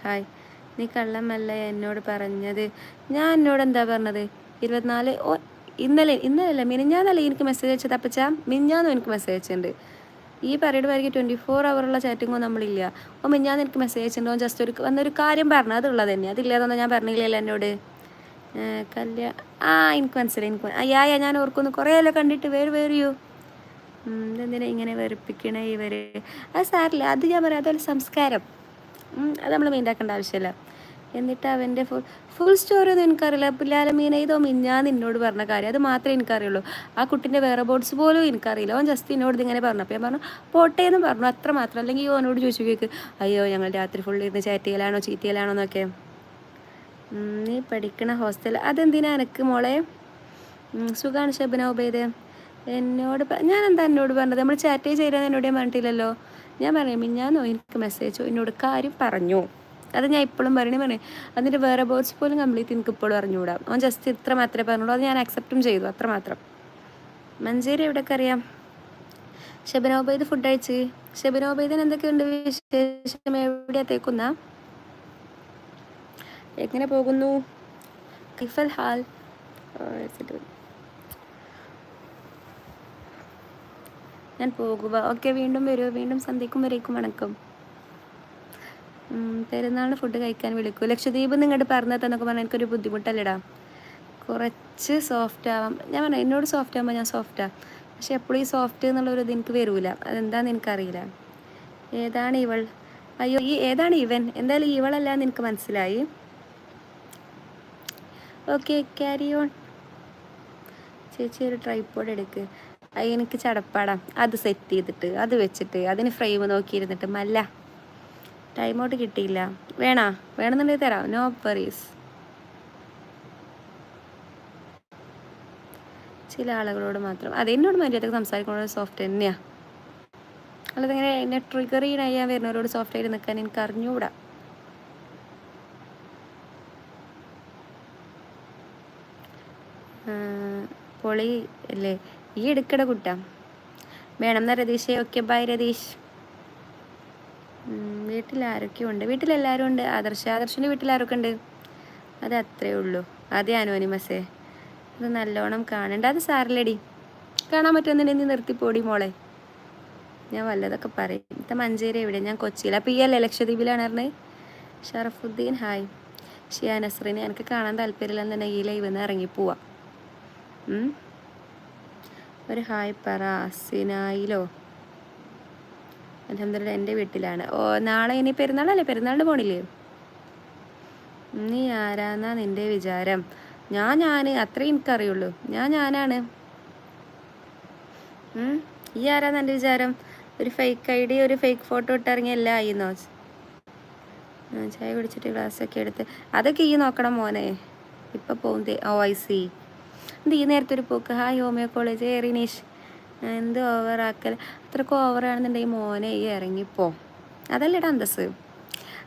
Hi. നീ കള്ളമല്ല എന്നോട് പറഞ്ഞത്. ഞാൻ എന്നോട് എന്താ പറഞ്ഞത്? 24 ഇന്നലെ മിനിഞ്ഞാന്നല്ലേ എനിക്ക് മെസ്സേജ് അയച്ചത് അപ്പച്ച? മിനിഞ്ഞാന്നും എനിക്ക് മെസ്സേജ് അയച്ചിട്ടുണ്ട്. ഈ പറയുന്നവർക്ക് 24 ഹവറുള്ള ചാറ്റിങ്ങോ നമ്മളില്ല. മിനിഞ്ഞാന്ന് എനിക്ക് മെസ്സേജ് അയച്ചിട്ടുണ്ടോ? ജസ്റ്റ് വന്നൊരു കാര്യം പറഞ്ഞു, അതുള്ളത് തന്നെ. അതില്ലാതൊന്നും ഞാൻ പറഞ്ഞില്ലല്ലോ എന്നോട്. എനിക്ക് മനസ്സിലായി. ഞാൻ ഓർക്കുന്നു, കുറേയല്ലോ കണ്ടിട്ട്. വേറിയോ ഇതെന്തിനാ ഇങ്ങനെ വെറുപ്പിക്കണേ ഇവർ? അത് സാരില്ല, അത് ഞാൻ പറയാം, അതുപോലെ സംസ്കാരം. അത് നമ്മൾ മൈൻഡാക്കേണ്ട ആവശ്യമില്ല. എന്നിട്ട് അവൻ്റെ ഫുൾ സ്റ്റോറി ഒന്നും എനിക്കറിയില്ല. പുല്ലാലമീന ഇതോ മിഞ്ഞാന്ന് എന്നോട് പറഞ്ഞ കാര്യം, അത് മാത്രമേ എനിക്കറിയുള്ളൂ. ആ കുട്ടീൻ്റെ വേറെ ബോർഡ്സ് പോലും എനിക്കറിയില്ല. ഓൻ ജസ്റ്റ് എന്നോട് ഇതിങ്ങനെ പറഞ്ഞു. അപ്പോൾ ഞാൻ പറഞ്ഞു പോട്ടെ എന്ന് പറഞ്ഞു, അത്ര മാത്രം. അല്ലെങ്കിൽ ഓനോട് ചോദിച്ചു കേൾക്ക്, അയ്യോ ഞങ്ങൾ രാത്രി ഫുൾ ഇരുന്ന് ചാറ്റ് ചെയ്യലാണോ ചീറ്റിയലാണോ എന്നൊക്കെ. നീ പഠിക്കണ ഹോസ്റ്റൽ അതെന്തിനാ എനക്ക് മോളെ? സുഖാണ് ഷബന ഉബൈദ്. എന്നോട് ഞാൻ എന്താ എന്നോട് പറഞ്ഞത്? നമ്മൾ ചാറ്റ് ചെയ്താൽ എന്നോട് ഞാൻ പറഞ്ഞിട്ടില്ലല്ലോ. ഞാൻ പറയാം മിഞ്ഞാന്നോ എനിക്ക് മെസ്സേജോ എന്നോട് കാര്യം പറഞ്ഞു. അത് ഞാൻ ഇപ്പോഴും പറഞ്ഞു. അതിൻ്റെ വേറെ ബോർഡ്സ് പോലും കംപ്ലീറ്റ് എനിക്ക് ഇപ്പോഴും അറിഞ്ഞുകൂടാ. അവൻ ജസ്റ്റ് ഇത്ര മാത്രമേ പറഞ്ഞുള്ളൂ. അത് ഞാൻ അക്സെപ്റ്റും ചെയ്തു, അത്ര മാത്രം. മഞ്ചേരി എവിടെയൊക്കെ അറിയാം. ഷബനോബൈദ് ഫുഡ് അയച്ച്. ഷബനോബൈദിന് എന്തൊക്കെയുണ്ട് വിശേഷം? എവിടെയാ തേക്കുന്ന? എങ്ങനെ പോകുന്നു? കിഫൽ ഹാൽ. ഞാൻ പോകുക. ഓക്കെ, വീണ്ടും വരുമോ? വീണ്ടും സന്ധ്യക്കും വരേക്കും വണക്കം. പെരുന്നാളിന് ഫുഡ് കഴിക്കാൻ വിളിക്കൂ. ലക്ഷദ്വീപ് നിങ്ങോട്ട് പറഞ്ഞതെന്നൊക്കെ പറഞ്ഞാൽ എനിക്കൊരു ബുദ്ധിമുട്ടല്ലേടാ. കുറച്ച് സോഫ്റ്റ് ആവാം. ഞാൻ പറഞ്ഞു എന്നോട് സോഫ്റ്റ് ആകുമ്പോൾ ഞാൻ സോഫ്റ്റാണ്. പക്ഷെ എപ്പോഴും ഈ സോഫ്റ്റ് എന്നുള്ളൊരു ഇത് എനിക്ക് വരൂല. അതെന്താണെന്ന് എനിക്കറിയില്ല. ഏതാണ് ഇവൾ? അയ്യോ, ഏതാണ് ഇവൻ? എന്തായാലും ഇവളല്ലാന്ന് എനിക്ക് മനസ്സിലായി. Okay, carry on. ചേച്ചി ഒരു ട്രൈപോഡ് എടുക്ക്. എനിക്ക് ചടപ്പാടാം അത് സെറ്റ് ചെയ്തിട്ട് അത് വെച്ചിട്ട് അതിന് ഫ്രെയിം നോക്കിയിരുന്നിട്ട്. മല്ല ടൈമൗട്ട് കിട്ടിയില്ല. വേണമെന്നുണ്ടെങ്കിൽ തരാം, നോ വറീസ്. ചില ആളുകളോട് മാത്രം. എന്നോട് മര്യാദക്ക് സംസാരിക്കുന്നത് സോഫ്റ്റ് തന്നെയാണ്. അല്ലാതെ എന്നെ ട്രിഗർ ചെയ്യാൻ വരുന്നവരോട് സോഫ്റ്റ് ആയിട്ട് നിൽക്കാൻ എനിക്ക് അറിഞ്ഞുകൂടാ. പൊളി അല്ലേ ഈ എടുക്കട കുട്ട? വേണമെന്നാ രതീഷേ? Okay bye Ratheesh. വീട്ടിൽ ആരൊക്കെ ഉണ്ട്? വീട്ടിലെല്ലാവരും ഉണ്ട്. ആദർശിൻ്റെ വീട്ടിൽ ആരൊക്കെ ഉണ്ട്? അത് അത്രേ ഉള്ളൂ. അതേ അനോനിമസേ, അത് നല്ലോണം കാണണ്ട. അത് സാറിലടി കാണാൻ പറ്റുമെന്നുണ്ടെങ്കിൽ നീ നിർത്തിപ്പോടി മോളെ. ഞാൻ വല്ലതൊക്കെ പറയും. ഇത്ത മഞ്ചേരി എവിടെ? ഞാൻ കൊച്ചിയിൽ. അപ്പോൾ ഈ അല്ലേ ലക്ഷദ്വീപിലാണ് പറഞ്ഞത്? ഷറഫുദ്ദീൻ ഹായ്. ഷിയാ നസ്രീനെ എനിക്ക് കാണാൻ താല്പര്യമില്ലെന്നുണ്ടെങ്കിൽ ഈ ലൈവ് നിന്ന് ഇറങ്ങിപ്പോവാം. ഒരു ഹായ് പറ. സിനായിലോ? അൽഹംദുലില്ലാ എൻ്റെ വീട്ടിലാണ്. നാളെ ഇനി പെരുന്നാളല്ലേ? പെരുന്നാളിന് പോണില്ലേ? നീ ആരാന്നാ നിൻ്റെ വിചാരം? ഞാൻ അത്രേ എനിക്കറിയുള്ളൂ. ഞാനാണ്. ഈ ആരാന്ന് എൻ്റെ വിചാരം? ഒരു ഫേക്ക് ID ഒരു ഫേക്ക് ഫോട്ടോ ഇട്ടിറങ്ങി എല്ലാം ആയിന്നോ? ചായ കുടിച്ചിട്ട് ഗ്ലാസ്സൊക്കെ എടുത്ത് അതൊക്കെ ഈ നോക്കണം മോനെ. ഇപ്പം പോകുന്നേ. I C. എന്ത് ഈ നേരത്തെ ഒരു പോക്ക്? Hi homeo college Rineesh. എന്ത് ഓവറാക്കൽ? അത്രയ്ക്ക് ഓവറാണെന്നുണ്ടെങ്കിൽ മോനെ ഈ ഇറങ്ങിപ്പോ. അതല്ലേടാ അന്തസ്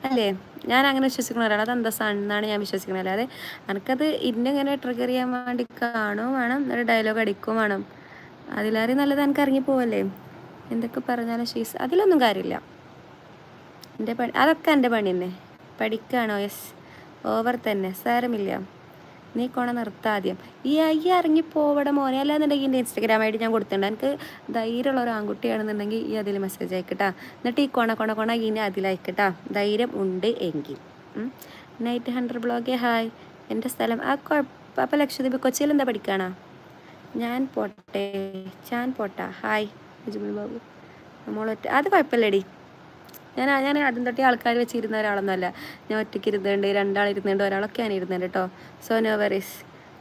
അല്ലേ? ഞാൻ അങ്ങനെ വിശ്വസിക്കുന്ന ഒരാൾ. അത് അന്തസ്സാണെന്നാണ് ഞാൻ വിശ്വസിക്കുന്നത്. അല്ലാതെ എനിക്കത് ഇന്നിങ്ങനെ ട്രിഗർ ചെയ്യാൻ വേണ്ടി കാണുകയും വേണം, ഒരു ഡയലോഗ് അടിക്കുകയും വേണം. അതിലേറെ നല്ലത് എനിക്ക് ഇറങ്ങിപ്പോവല്ലേ. എന്തൊക്കെ പറഞ്ഞാലും ഷീസ് അതിലൊന്നും കാര്യമില്ല. അതൊക്കെ എൻ്റെ പണി തന്നെ. പഠിക്കുകയാണോ? യെസ്. ഓവർ തന്നെ, സാരമില്ല. നീ നിർത്താദ്യം. ഈ ഇറങ്ങിപ്പോവിടെ മോനെ. അല്ലാന്നുണ്ടെങ്കിൽ എൻ്റെ ഇൻസ്റ്റാഗ്രാം ID ഞാൻ കൊടുത്തിട്ടുണ്ട്. എനിക്ക് ധൈര്യമുള്ള ഒരു ആൺകുട്ടിയാണെന്നുണ്ടെങ്കിൽ ഈ അതിൽ മെസ്സേജ് അയക്കട്ടാ. എന്നിട്ട് ഈ കൊണ ഇനി അതിലയക്കട്ടാ, ധൈര്യം ഉണ്ട് എങ്കിൽ. നൈറ്റ് 100 ബ്ലോഗേ ഹായ്. എൻ്റെ സ്ഥലം അപ്പം ലക്ഷദ്വീപ് കൊച്ചിയിൽ എന്താ പഠിക്കുകയാണോ? ഞാൻ പോട്ടാ ഹായ്. ബാബു നമ്മളൊറ്റ അത് കുഴപ്പമില്ലടി. ഞാൻ ആദ്യം തൊട്ടേ ആൾക്കാർ വെച്ചിരുന്ന ഒരാളൊന്നുമല്ല. ഞാൻ ഒറ്റയ്ക്ക് ഇരുന്നുണ്ട്, രണ്ടാളിരുന്നുണ്ട്, ഒരാളൊക്കെയാണ് ഇരുന്നുണ്ട് കേട്ടോ. So no worries.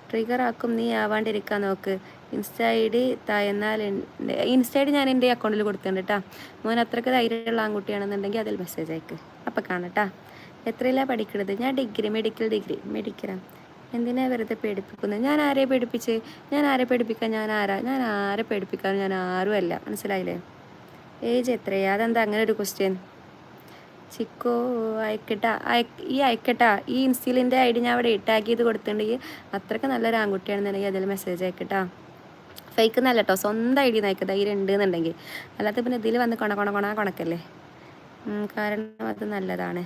ട്രിഗർ ആക്കും നീ ആവാണ്ടിരിക്കാൻ നോക്ക്. ഇൻസ്റ്റാ ID തായെന്നാൽ ഇൻസ്റ്റാ ID ഞാൻ എൻ്റെ അക്കൗണ്ടിൽ കൊടുത്തിട്ടുണ്ട് കേട്ടോ. മോൻ അത്രയ്ക്ക് ധൈര്യമുള്ള ആൺകുട്ടിയാണെന്നുണ്ടെങ്കിൽ അതിൽ മെസ്സേജ് അയക്ക്. അപ്പം കാണട്ടാ. എത്രയിലാണ് പഠിക്കണത്? ഞാൻ മെഡിക്കലാണ്. എന്തിനാ വെറുതെ പേടിപ്പിക്കുന്നത്? ഞാൻ ആരെ പേടിപ്പിച്ച്? ഞാൻ ആരെ പേടിപ്പിക്കാൻ? ഞാൻ ആരെ പേടിപ്പിക്കാൻ? ഞാൻ ആരുമല്ല. മനസ്സിലായില്ലേ? ഏജ് എത്രയാ? അതെന്താ അങ്ങനെ ഒരു ക്വസ്റ്റ്യൻ? ചിക്കോ അയക്കട്ടാ. ഈ ഇൻസ്റ്റീലിൻ്റെ ID ഞാൻ അവിടെ ടാഗ് ചെയ്ത് കൊടുത്തിട്ടുണ്ടെങ്കിൽ അത്രയ്ക്ക് നല്ലൊരു ആൺകുട്ടിയാണെന്നുണ്ടെങ്കിൽ അതിൽ മെസ്സേജ് അയക്കട്ടാ. ഫേക്ക് എന്നല്ല കേട്ടോ, സ്വന്തം ID നയിക്കുക ധൈര്യം ഉണ്ടെന്നുണ്ടെങ്കിൽ. അല്ലാത്ത പിന്നെ ഇതിൽ വന്ന് കൊണക്കല്ലേ. കാരണം അത് നല്ലതാണ്.